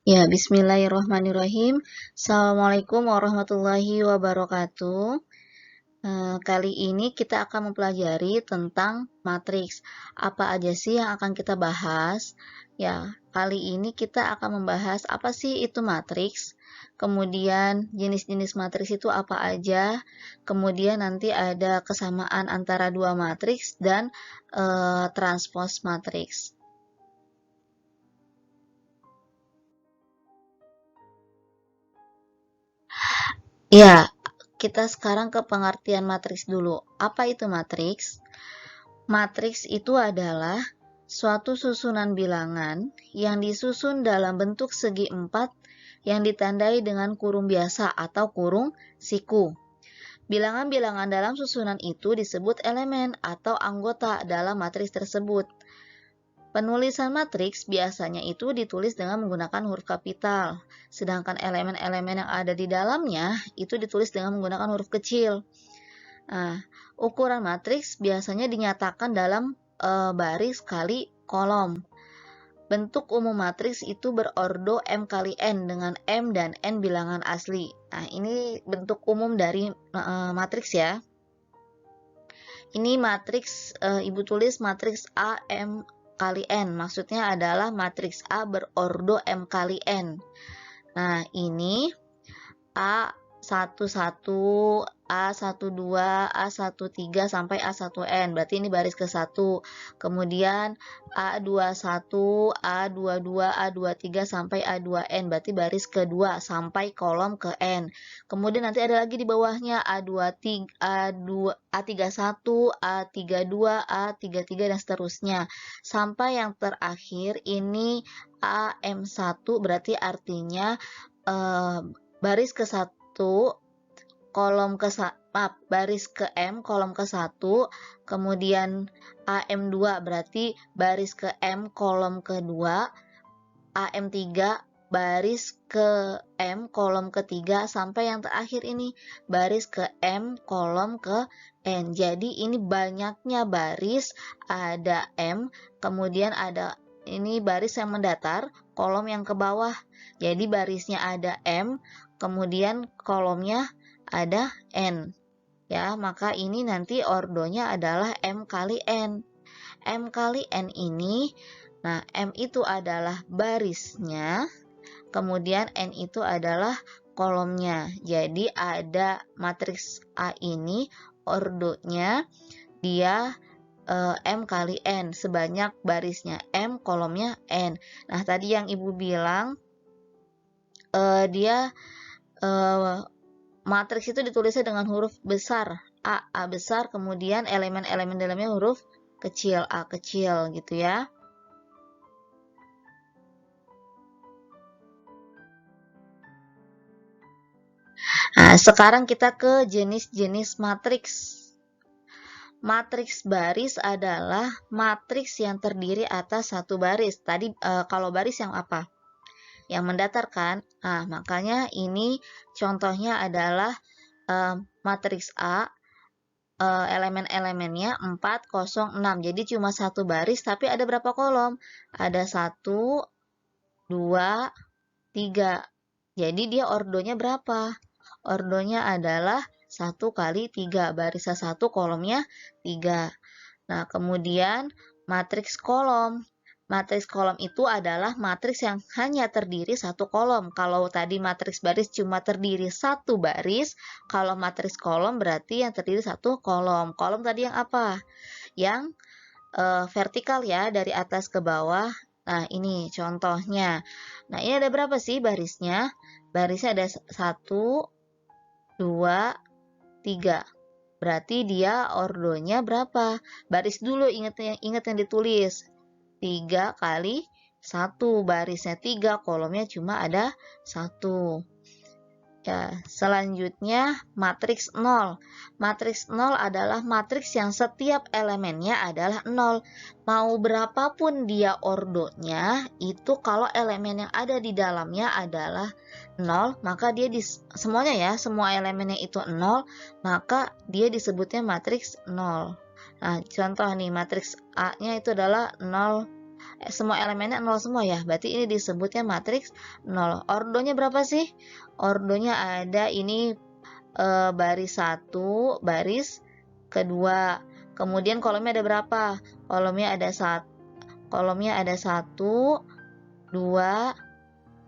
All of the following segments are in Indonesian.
Ya, bismillahirrohmanirrohim. Assalamualaikum warahmatullahi wabarakatuh. Kali ini kita akan mempelajari tentang matriks. Apa aja sih yang akan kita bahas? Ya, kali ini kita akan membahas apa sih itu matriks, kemudian jenis-jenis matriks itu apa aja, kemudian nanti ada kesamaan antara dua matriks dan transpose matriks. Ya, kita sekarang ke pengertian matriks dulu. Apa itu matriks? Matriks itu adalah suatu susunan bilangan yang disusun dalam bentuk segi empat yang ditandai dengan kurung biasa atau kurung siku. Bilangan-bilangan dalam susunan itu disebut elemen atau anggota dalam matriks tersebut. Penulisan matriks biasanya itu ditulis dengan menggunakan huruf kapital, sedangkan elemen-elemen yang ada di dalamnya itu ditulis dengan menggunakan huruf kecil. Nah, ukuran matriks biasanya dinyatakan dalam baris kali kolom. Bentuk umum matriks itu berordo M kali N dengan M dan N bilangan asli. Nah, ini bentuk umum dari matriks ya. Ini matriks, Ibu tulis matriks A M kali N. Maksudnya adalah matriks A berordo M kali N. Nah, ini A11, A12, A13 sampai A1N. Berarti ini baris ke-1. Kemudian A21, A22, A23 sampai A2N. Berarti baris ke-2 sampai kolom ke N. Kemudian nanti ada lagi di bawahnya A23, A31, A32, A33 dan seterusnya. Sampai yang terakhir ini AM1 berarti artinya baris ke-1 kolom baris ke M kolom ke-1, kemudian AM2 berarti baris ke M kolom ke-2, AM3 baris ke M kolom ke-3 sampai yang terakhir ini baris ke M kolom ke N. Jadi ini banyaknya baris, ada M, kemudian ada ini baris yang mendatar, kolom yang ke bawah. Jadi barisnya ada M, kemudian kolomnya ada N. Ya, maka ini nanti ordonya adalah M kali N. M kali N ini, nah M itu adalah barisnya, kemudian N itu adalah kolomnya. Jadi ada matriks A ini ordonya dia M kali N, sebanyak barisnya M, kolomnya N. Nah, tadi yang Ibu bilang dia matriks itu ditulisnya dengan huruf besar A besar, kemudian elemen-elemen dalamnya huruf kecil, A kecil gitu ya. Nah, sekarang kita ke jenis-jenis matriks. Matriks baris adalah matriks yang terdiri atas satu baris. Tadi kalau baris yang apa? Yang mendatar kan? Nah, makanya ini contohnya adalah matriks A, elemen-elemennya 4, 0, 6. Jadi cuma satu baris, tapi ada berapa kolom? Ada 1, 2, 3. Jadi dia ordonya berapa? Ordonya adalah 1 kali 3. Barisnya 1, kolomnya 3. Nah, kemudian matriks kolom. Matriks kolom itu adalah matriks yang hanya terdiri satu kolom. Kalau tadi matriks baris cuma terdiri satu baris, kalau matriks kolom berarti yang terdiri satu kolom. Kolom tadi yang apa? Yang vertikal ya, dari atas ke bawah. Nah, ini contohnya. Nah, ini ada berapa sih barisnya? Barisnya ada 1, 2, 3. Berarti dia ordonya berapa? Baris dulu, ingat yang ditulis. 3 kali 1, barisnya 3, kolomnya cuma ada 1. Ya, selanjutnya matriks 0. Matriks 0 adalah matriks yang setiap elemennya adalah 0. Mau berapapun dia ordonya, itu kalau elemen yang ada di dalamnya adalah 0, maka dia semuanya ya, semua elemennya itu 0, maka dia disebutnya matriks 0. Nah, contoh nih, matriks A-nya itu adalah 0, semua elemennya 0 semua ya. Berarti ini disebutnya matriks 0. Ordonya berapa sih? Ordonya ada ini baris 1, baris kedua. Kemudian kolomnya ada berapa? Kolomnya ada 1, 2,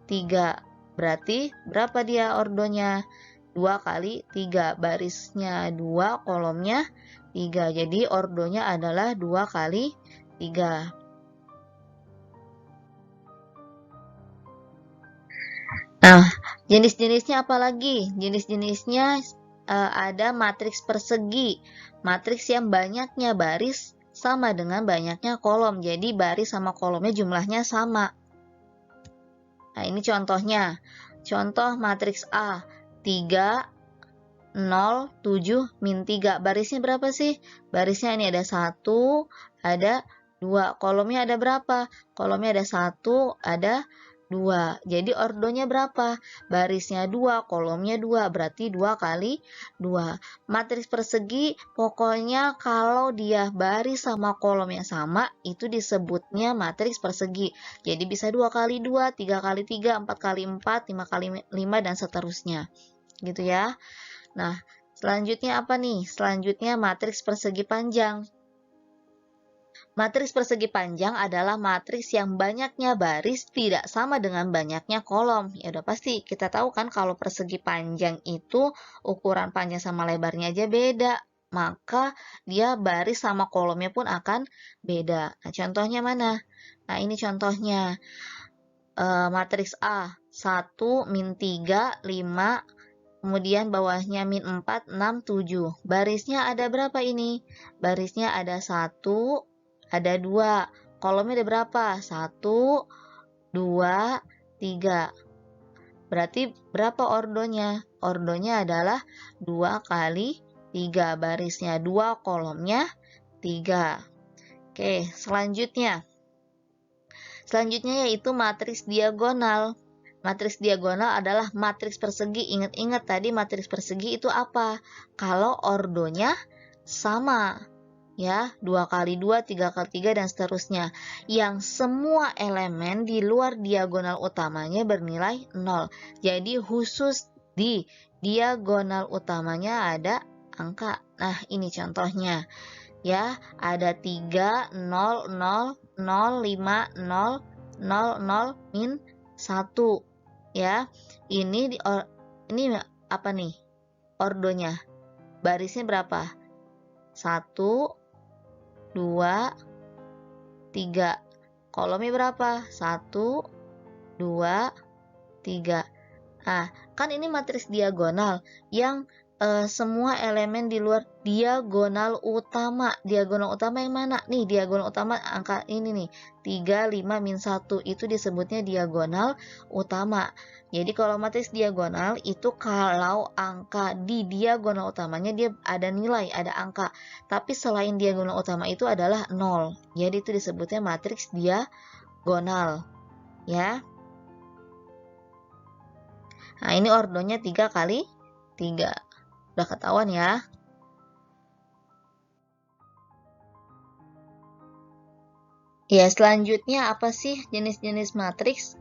3. Berarti berapa dia ordonya? 2 kali 3. Barisnya 2, kolomnya 3. Jadi ordonya adalah 2 kali 3. Nah, jenis-jenisnya apa lagi? Jenis-jenisnya ada matriks persegi. Matriks yang banyaknya baris sama dengan banyaknya kolom. Jadi baris sama kolomnya jumlahnya sama. Nah, ini contohnya. Contoh matriks A. 3, 0, 7, min 3. Barisnya berapa sih? Barisnya ini ada 1, ada 2. Kolomnya ada berapa? Kolomnya ada 1, ada 2. Jadi ordonya berapa? Barisnya 2, kolomnya 2. Berarti 2 kali 2. Matriks persegi pokoknya kalau dia baris sama kolomnya sama, itu disebutnya matriks persegi. Jadi bisa 2 kali 2, 3 kali 3, 4 kali 4, 5 kali 5, dan seterusnya. Gitu ya. Nah, selanjutnya apa nih? Selanjutnya matriks persegi panjang. Matriks persegi panjang adalah matriks yang banyaknya baris tidak sama dengan banyaknya kolom. Ya udah pasti kita tahu kan kalau persegi panjang itu ukuran panjang sama lebarnya aja beda. Maka dia baris sama kolomnya pun akan beda. Nah, contohnya mana? Nah, ini contohnya. Matriks A, 1, min 3, 5, kemudian bawahnya min 4, 6, 7. Barisnya ada berapa ini? Barisnya ada 1, ada 2. Kolomnya ada berapa? 1, 2, 3. Berarti berapa ordonya? Ordonya adalah 2 kali 3. Barisnya 2, kolomnya 3. Oke, selanjutnya. Selanjutnya yaitu matriks diagonal. Matriks diagonal adalah matriks persegi. Ingat-ingat tadi matriks persegi itu apa? Kalau ordonya sama. Ya, 2 kali 2, 3 kali 3, dan seterusnya. Yang semua elemen di luar diagonal utamanya bernilai 0. Jadi khusus di diagonal utamanya ada angka. Nah, ini contohnya. Ya, ada 3, 0, 0, 0, 5, 0, 0, 0, min 1. Ya, ini apa nih? Ordonya. Barisnya berapa? 1, 2, 3. Kolomnya berapa? 1, 2, 3. Nah, kan ini matriks diagonal yang semua elemen di luar diagonal utama. Diagonal utama yang mana? Nih, diagonal utama angka ini nih. 3, 5, min 1. Itu disebutnya diagonal utama. Jadi kalau matriks diagonal itu kalau angka di diagonal utamanya dia ada nilai, ada angka. Tapi selain diagonal utama itu adalah 0. Jadi itu disebutnya matriks diagonal. Ya. Nah, ini ordonya 3 kali 3. Udah ketahuan ya. Ya, selanjutnya apa sih jenis-jenis matriks?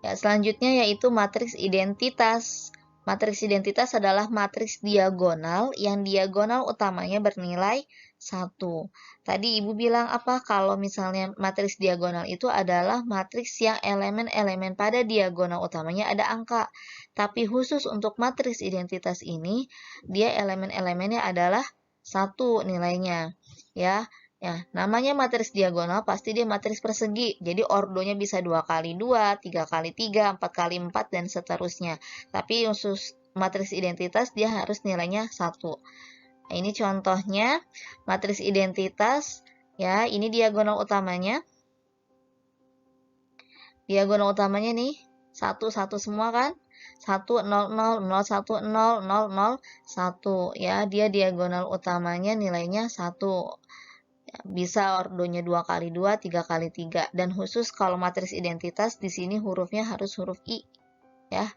Ya, selanjutnya yaitu matriks identitas. Matriks identitas adalah matriks diagonal yang diagonal utamanya bernilai 1. Tadi Ibu bilang apa? Kalau misalnya matriks diagonal itu adalah matriks yang elemen-elemen pada diagonal utamanya ada angka. Tapi khusus untuk matriks identitas ini, dia elemen-elemennya adalah 1 nilainya. Ya, namanya matriks diagonal pasti dia matriks persegi. Jadi ordonya bisa 2 kali 2, 3 kali 3, 4 kali 4, dan seterusnya. Tapi khusus matriks identitas dia harus nilainya 1. Nah, ini contohnya matriks identitas. Ya, ini diagonal utamanya. Diagonal utamanya nih 1, 1 semua kan? 1, 0, 0, 0, 1, 0, 0, 0, 1. Ya, dia diagonal utamanya nilainya 1. Bisa ordonya 2 kali 2, 3 kali 3. Dan khusus kalau matriks identitas di sini hurufnya harus huruf I. Ya.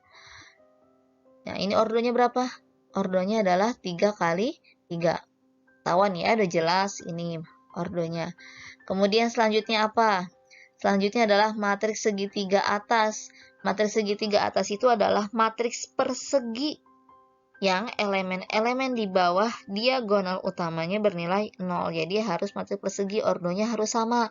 Nah, ini ordonya berapa? Ordonya adalah 3 kali 3. Tawan ya, udah jelas ini ordonya. Kemudian selanjutnya apa? Selanjutnya adalah matriks segitiga atas. Matriks segitiga atas itu adalah matriks persegi yang elemen-elemen di bawah diagonal utamanya bernilai 0. Jadi harus matriks persegi ordonya harus sama.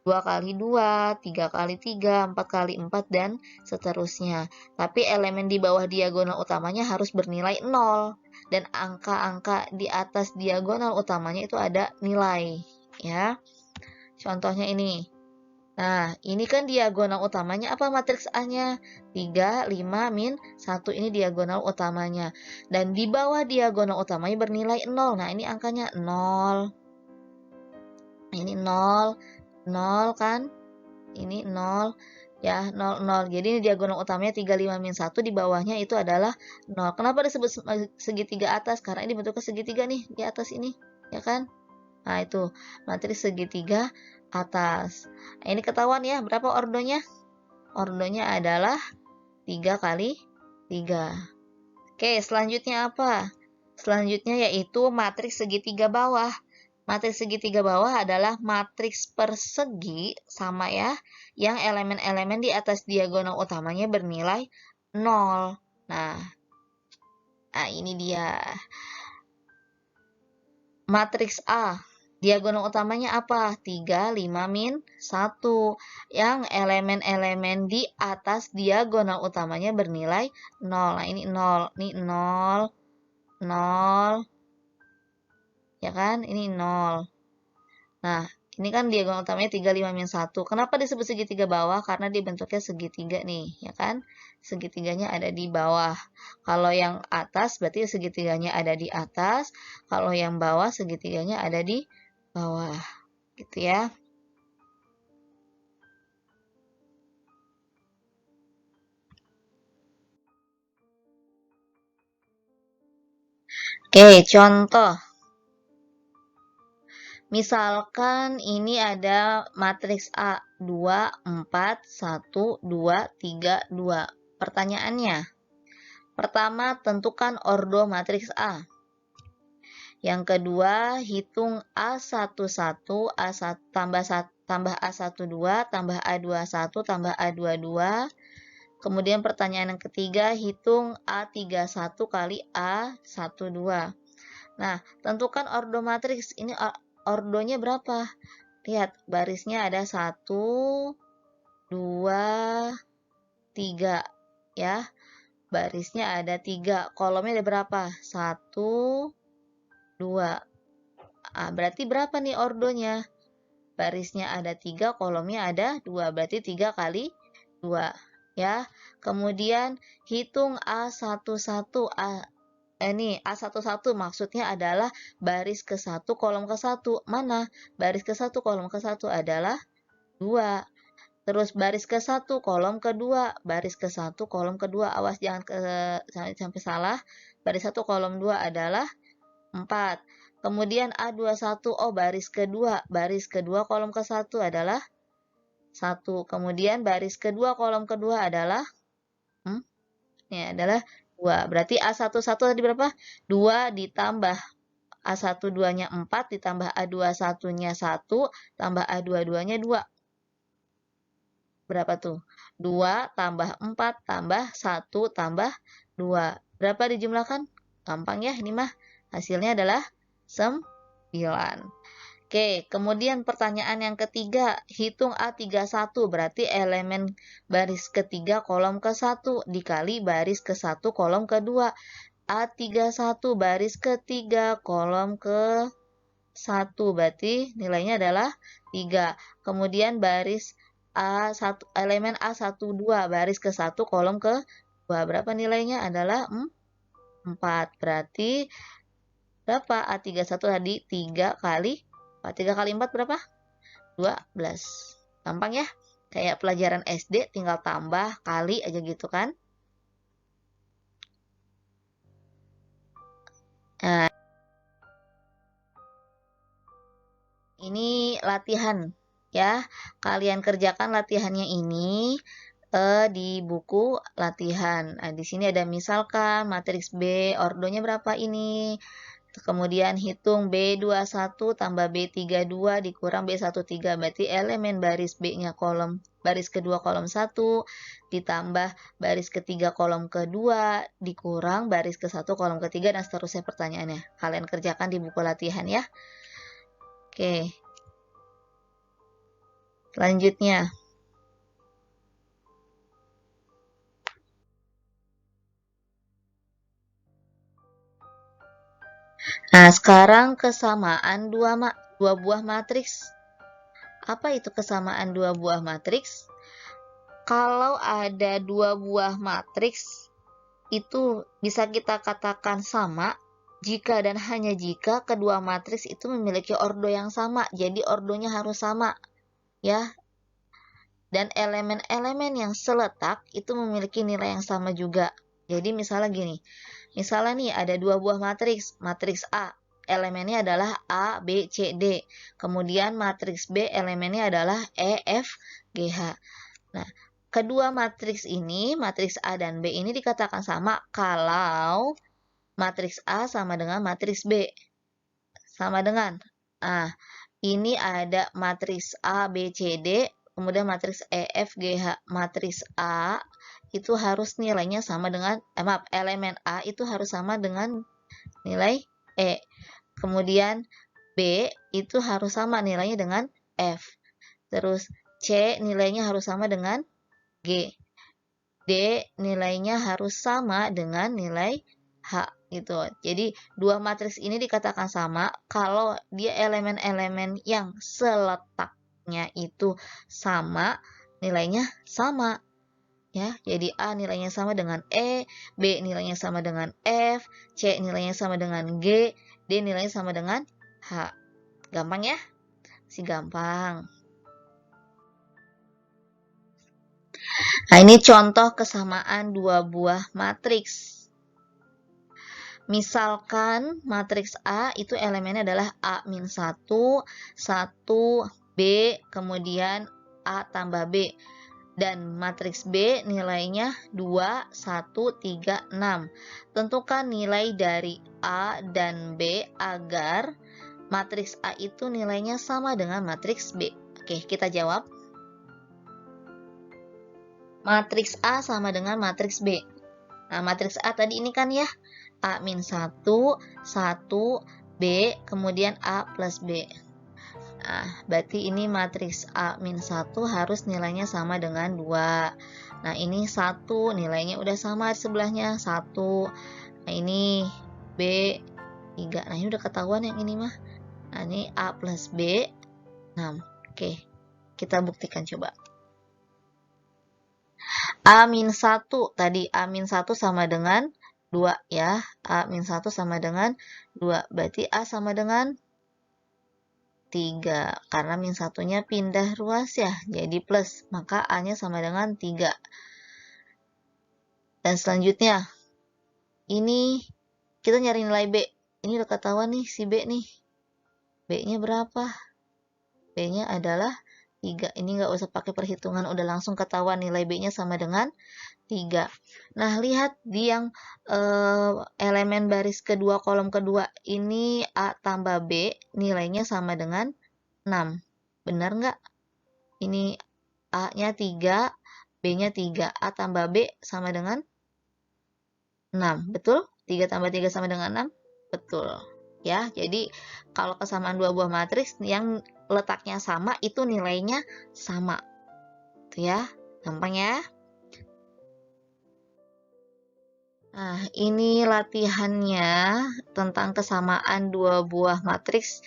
2 kali 2, 3 kali 3, 4 kali 4, dan seterusnya. Tapi elemen di bawah diagonal utamanya harus bernilai 0. Dan angka-angka di atas diagonal utamanya itu ada nilai. Ya. Contohnya ini. Nah, ini kan diagonal utamanya apa matriks A-nya? 3, 5, min 1. Ini diagonal utamanya. Dan di bawah diagonal utamanya bernilai 0. Nah, ini angkanya 0. Ini 0. 0 kan? Ini 0. Ya, 0, 0. Jadi ini diagonal utamanya 3, 5, min 1. Di bawahnya itu adalah 0. Kenapa disebut segitiga atas? Karena ini bentuknya segitiga nih di atas ini. Ya kan? Nah, itu matriks segitiga atas. Nah, ini ketahuan ya, berapa ordonya? Ordonya adalah 3 kali 3. Oke, selanjutnya apa? Selanjutnya yaitu matriks segitiga bawah. Matriks segitiga bawah adalah matriks persegi, sama ya, yang elemen-elemen di atas diagonal utamanya bernilai 0. Nah, ini dia. Matriks A. Diagonal utamanya apa? 3, 5, min 1. Yang elemen-elemen di atas diagonal utamanya bernilai 0. Nah, ini 0. Ini 0. 0. Ya kan? Ini 0. Nah, ini kan diagonal utamanya 3, 5, min 1. Kenapa disebut segitiga bawah? Karena dibentuknya segitiga nih. Ya kan? Segitiganya ada di bawah. Kalau yang atas berarti segitiganya ada di atas. Kalau yang bawah segitiganya ada di bawah, gitu ya. Oke, contoh. Misalkan ini ada matriks A 2, 4, 1, 2, 3, 2. Pertanyaannya, pertama tentukan ordo matriks A. Yang kedua, hitung A11, A1 tambah A12, tambah A21, tambah A22. Kemudian pertanyaan yang ketiga, hitung A31 kali A12. Nah, tentukan ordo matriks. Ini ordonya berapa? Lihat, barisnya ada 1, 2, 3. Ya, barisnya ada 3. Kolomnya ada berapa? 1, 2. Berarti berapa nih ordonya? Barisnya ada 3, kolomnya ada 2. Berarti 3 kali 2. Ya, kemudian hitung A11. Ini A11 maksudnya adalah baris ke-1, kolom ke-1. Mana? Baris ke-1, kolom ke-1 adalah 2. Terus baris ke-1, kolom ke-2. Baris ke-1, kolom ke-2. Awas jangan sampai salah. Baris 1, kolom 2 adalah 4. Kemudian A21, baris kedua. Baris kedua, kolom ke-1 adalah 1. Kemudian baris kedua, kolom kedua adalah ini adalah 2. Berarti A11 tadi berapa? 2 ditambah A12-nya 4, ditambah A21-nya 1, tambah A22-nya 2. Berapa tuh? 2 tambah 4 tambah 1 tambah 2. Berapa dijumlahkan? Gampang ya, ini mah. Hasilnya adalah 9. Oke, kemudian pertanyaan yang ketiga, hitung A31, berarti elemen baris ketiga kolom ke-1 dikali baris ke-1 kolom ke-2. A31 baris ketiga kolom ke-1, berarti nilainya adalah 3. Kemudian baris A1, elemen A12 baris ke-1 kolom ke-2, berapa nilainya? Adalah 4. Berarti berapa? A31 tadi 3 kali 3 kali 4 berapa? 12. Gampang ya? Kayak pelajaran SD, tinggal tambah, kali aja gitu kan? Nah, ini latihan ya. Kalian kerjakan latihannya ini di buku latihan. Nah, di sini ada misalkan matriks B, ordonya berapa ini? Kemudian hitung B21 tambah B32 dikurang B13. Berarti elemen baris B-nya baris kedua kolom 1 ditambah baris ketiga kolom kedua dikurang baris ke 1 kolom ketiga dan seterusnya pertanyaannya. Kalian kerjakan di buku latihan ya. Oke. Selanjutnya. Nah, sekarang kesamaan dua buah matriks. Apa itu kesamaan dua buah matriks? Kalau ada dua buah matriks, itu bisa kita katakan sama jika dan hanya jika kedua matriks itu memiliki ordo yang sama. Jadi ordonya harus sama, ya. Dan elemen-elemen yang seletak itu memiliki nilai yang sama juga. Jadi misalnya gini, misalnya nih ada dua buah matriks, matriks A, elemennya adalah A, B, C, D. Kemudian matriks B, elemennya adalah E, F, G, H. Nah, kedua matriks ini, matriks A dan B ini dikatakan sama kalau matriks A sama dengan matriks B. Sama dengan, ini ada matriks A, B, C, D, kemudian matriks E, F, G, H. Matriks A itu harus nilainya sama dengan, elemen A itu harus sama dengan nilai E. Kemudian B itu harus sama nilainya dengan F. Terus C nilainya harus sama dengan G. D nilainya harus sama dengan nilai H gitu. Jadi dua matriks ini dikatakan sama kalau dia elemen-elemen yang seletaknya itu sama, nilainya sama. Ya, jadi A nilainya sama dengan E, B nilainya sama dengan F, C nilainya sama dengan G, D nilainya sama dengan H. Gampang ya? Masih gampang. Nah, ini contoh kesamaan dua buah matriks. Misalkan matriks A itu elemennya adalah A-1, 1, B, kemudian A tambah B. Dan matriks B nilainya 2, 1, 3, 6. Tentukan nilai dari A dan B agar matriks A itu nilainya sama dengan matriks B. Oke, kita jawab. Matriks A sama dengan matriks B. Nah, matriks A tadi ini kan ya, A-1, 1, B, kemudian A plus B. Nah, berarti ini matriks A-1 harus nilainya sama dengan 2. Nah, ini 1, nilainya udah sama di sebelahnya, 1. Nah, ini B, 3. Nah, ini udah ketahuan yang ini mah. Nah, ini A plus B, 6. Oke, kita buktikan coba. A-1, tadi A-1 sama dengan 2 ya. A-1 sama dengan 2. Berarti A sama dengan 3. Karena min satunya pindah ruas ya. Jadi plus. Maka A-nya sama dengan 3. Dan selanjutnya. Ini kita nyari nilai B. Ini udah ketahuan nih si B nih. B-nya berapa? B-nya adalah 3. Ini nggak usah pakai perhitungan. Udah langsung ketahuan nilai B-nya sama dengan 3. Nah, lihat di yang elemen baris kedua kolom kedua. Ini A tambah B nilainya sama dengan 6. Benar nggak? Ini A-nya 3, B-nya 3. A tambah B sama dengan 6. Betul? 3 tambah 3 sama dengan 6? Betul. Ya, jadi kalau kesamaan dua buah matriks yang letaknya sama itu nilainya sama. Tuh ya, gampang ya. Nah, ini latihannya tentang kesamaan dua buah matriks.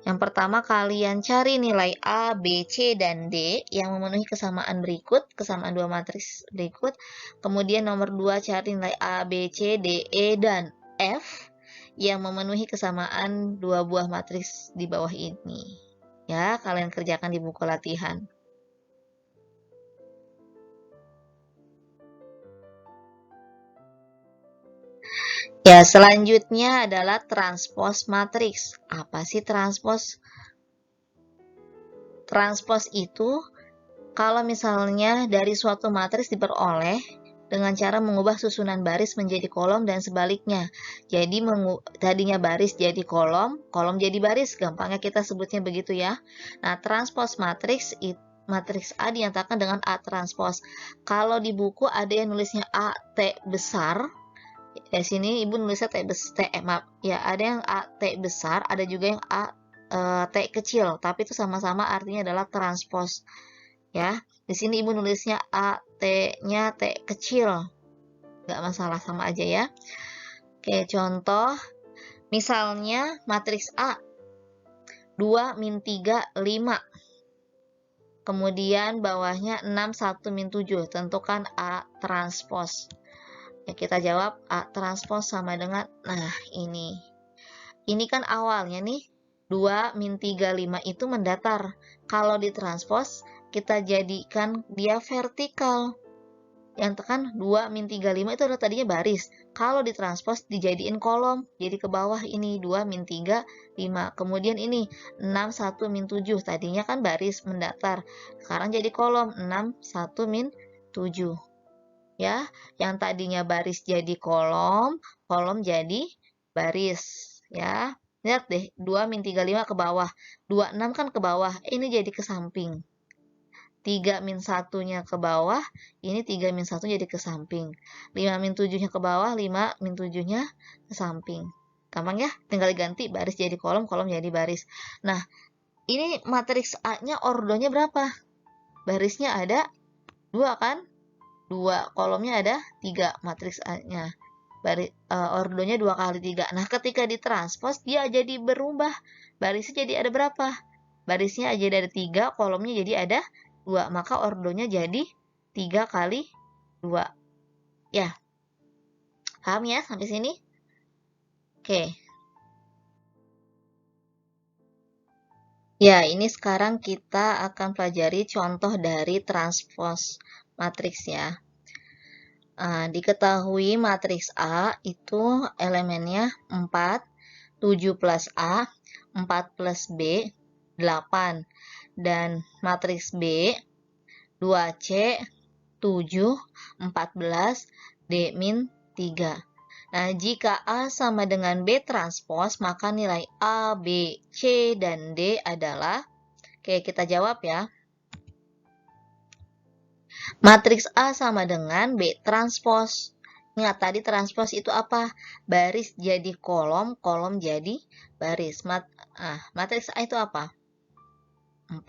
Yang pertama kalian cari nilai A, B, C, dan D yang memenuhi kesamaan berikut, kesamaan dua matriks berikut. Kemudian nomor 2 cari nilai A, B, C, D, E, dan F yang memenuhi kesamaan dua buah matriks di bawah ini. Ya, kalian kerjakan di buku latihan. Ya, selanjutnya adalah transpos matriks. Apa sih transpos? Transpos itu kalau misalnya dari suatu matriks diperoleh dengan cara mengubah susunan baris menjadi kolom dan sebaliknya. Jadi tadinya baris jadi kolom, kolom jadi baris, gampangnya kita sebutnya begitu ya. Nah, transpose matriks matriks A dinyatakan dengan A transpose. Kalau di buku ada yang nulisnya A T besar, di sini ibu nulisnya T besar, maaf ya, ada yang A T besar, ada juga yang A T kecil, tapi itu sama-sama artinya adalah transpose ya. Di sini ibu nulisnya A T-nya T kecil, nggak masalah, sama aja ya. Oke, contoh misalnya matriks A 2 min 3 5, kemudian bawahnya 6 1 min 7, tentukan A transpose. Ya, kita jawab A transpose sama dengan, nah ini kan awalnya nih 2 min 3 5 itu mendatar. Kalau ditranspose kita jadikan dia vertikal. Yang tekan 2 min 3 5 itu adalah tadinya baris. Kalau ditranspose dijadiin kolom, jadi ke bawah ini 2 min 3 5. Kemudian ini 6 1 min 7, tadinya kan baris mendatar. Sekarang jadi kolom 6 1 min 7. Ya, yang tadinya baris jadi kolom, kolom jadi baris ya. Lihat deh, 2 min 3 5 ke bawah, 2 6 kan ke bawah, ini jadi ke samping. 3 min 1-nya ke bawah, ini 3 min 1 jadi ke samping. 5 min 7-nya ke bawah, 5 min 7-nya ke samping. Gampang ya, tinggal diganti baris jadi kolom, kolom jadi baris. Nah, ini matriks A-nya ordonya berapa? Barisnya ada 2 kan? 2, kolomnya ada 3, matriks A-nya. Ordonya 2 kali 3. Nah, ketika ditranspose dia jadi berubah. Barisnya jadi ada berapa? Barisnya jadi ada 3, kolomnya jadi ada 2. Maka ordonya jadi 3 kali 2. Ya. Paham ya sampai sini? Oke. Ya, ini sekarang kita akan pelajari contoh dari transpose matriks ya. Diketahui matriks A itu elemennya 4, 7 plus A, 4 plus B, 8. Dan matriks B 2C, 7, 14, D min 3. Nah, jika A sama dengan B transpose, maka nilai A, B, C, dan D adalah, oke kita jawab ya. Matriks A sama dengan B transpose. Ingat tadi transpose itu apa? Baris jadi kolom, kolom jadi baris. Matriks A itu apa? 4,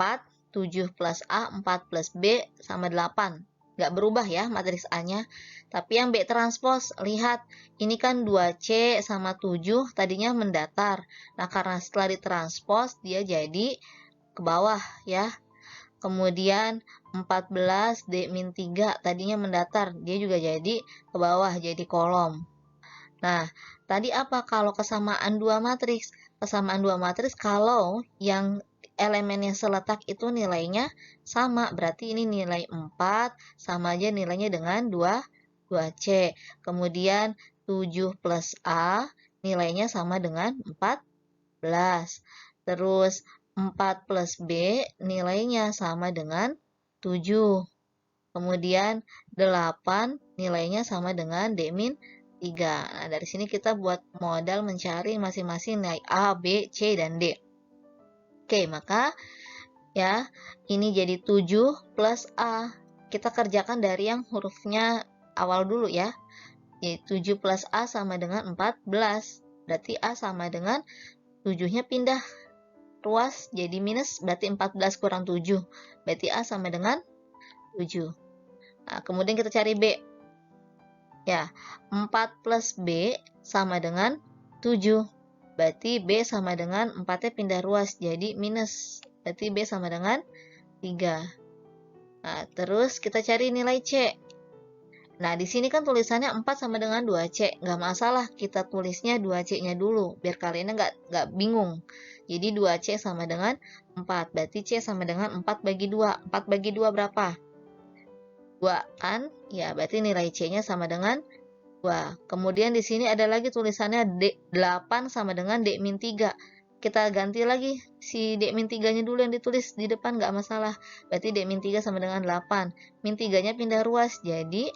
7 plus A, 4 plus B sama 8. Nggak berubah ya matriks A-nya. Tapi yang B transpose, lihat. Ini kan 2C sama 7, tadinya mendatar. Nah, karena setelah ditranspose, dia jadi ke bawah ya. Kemudian 14 D min 3 tadinya mendatar, dia juga jadi ke bawah, jadi kolom. Nah, tadi apa kalau kesamaan dua matriks? Kesamaan dua matriks kalau yang elemen yang seletak itu nilainya sama, berarti ini nilai 4 sama aja nilainya dengan 2C. Kemudian 7 plus A nilainya sama dengan 14. Terus 4 plus B nilainya sama dengan 7. Kemudian 8 nilainya sama dengan D min 3. Nah, dari sini kita buat modal mencari masing-masing nilai A, B, C, dan D. Oke, maka ya ini jadi 7 plus A. Kita kerjakan dari yang hurufnya awal dulu ya. Jadi 7 plus A sama dengan 14. Berarti A sama dengan 7-nya pindah ruas jadi minus, berarti 14 kurang 7. Berarti A sama dengan 7. Nah, kemudian kita cari B. Ya, 4 plus B sama dengan 7. Berarti B sama dengan 4-nya pindah ruas jadi minus. Berarti B sama dengan 3. Nah, terus kita cari nilai C. Nah, di sini kan tulisannya 4 sama dengan 2C. Nggak masalah, kita tulisnya 2C-nya dulu, biar kalian nggak bingung. Jadi 2C sama dengan 4. Berarti C sama dengan 4 bagi 2. 4 bagi 2 berapa? 2 kan? Ya, berarti nilai C-nya sama dengan 2. Kemudian di sini ada lagi tulisannya 8 sama dengan D min 3. Kita ganti lagi si D min 3-nya dulu yang ditulis di depan, nggak masalah. Berarti D min 3 sama dengan 8. Min 3-nya pindah ruas, jadi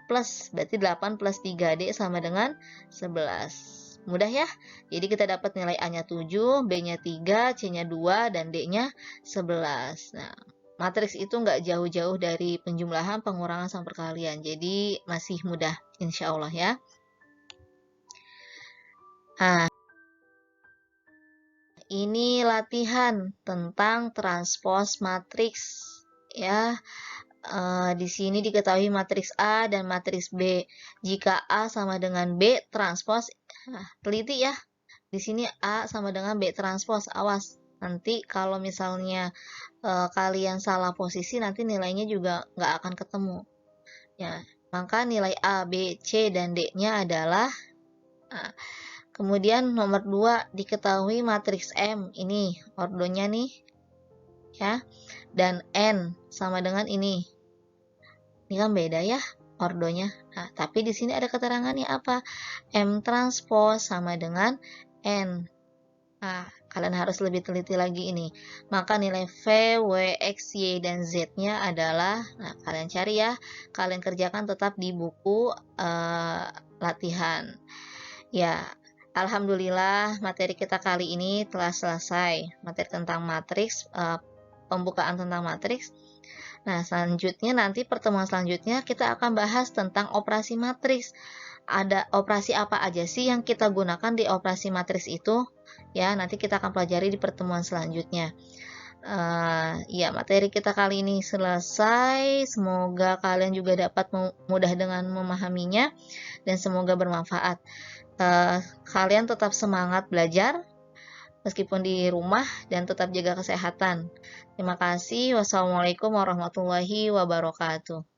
plus, berarti 8 plus 3D sama dengan 11. Mudah ya? Jadi kita dapat nilai A-nya 7, B-nya 3, C-nya 2, dan D-nya 11. Nah, matriks itu nggak jauh-jauh dari penjumlahan, pengurangan, sama perkalian. Jadi masih mudah, insya Allah ya. Nah, ini latihan tentang transpos matriks ya. Di sini diketahui matriks A dan matriks B. Jika A sama dengan B transpos, teliti ya. Di sini A sama dengan B transpos, awas. Nanti kalau misalnya kalian salah posisi, nanti nilainya juga nggak akan ketemu. Ya, maka nilai A, B, C, dan D-nya adalah. Kemudian nomor 2 diketahui matriks M. Ini ordonya nih. Ya. Dan N sama dengan ini. Ini kan beda ya ordonya. Nah, tapi di sini ada keterangannya apa? M transpos sama dengan N. Nah, kalian harus lebih teliti lagi ini. Maka nilai V, W, X, Y, dan Z-nya adalah, nah kalian cari ya. Kalian kerjakan tetap di buku latihan. Ya, alhamdulillah materi kita kali ini telah selesai. Materi tentang matriks, pembukaan tentang matriks. Nah, selanjutnya nanti pertemuan selanjutnya kita akan bahas tentang operasi matriks. Ada operasi apa aja sih yang kita gunakan di operasi matriks itu? Ya, nanti kita akan pelajari di pertemuan selanjutnya. Ya, materi kita kali ini selesai. Semoga kalian juga dapat mudah dengan memahaminya dan semoga bermanfaat. Kalian tetap semangat belajar meskipun di rumah dan tetap jaga kesehatan. Terima kasih. Wassalamualaikum warahmatullahi wabarakatuh.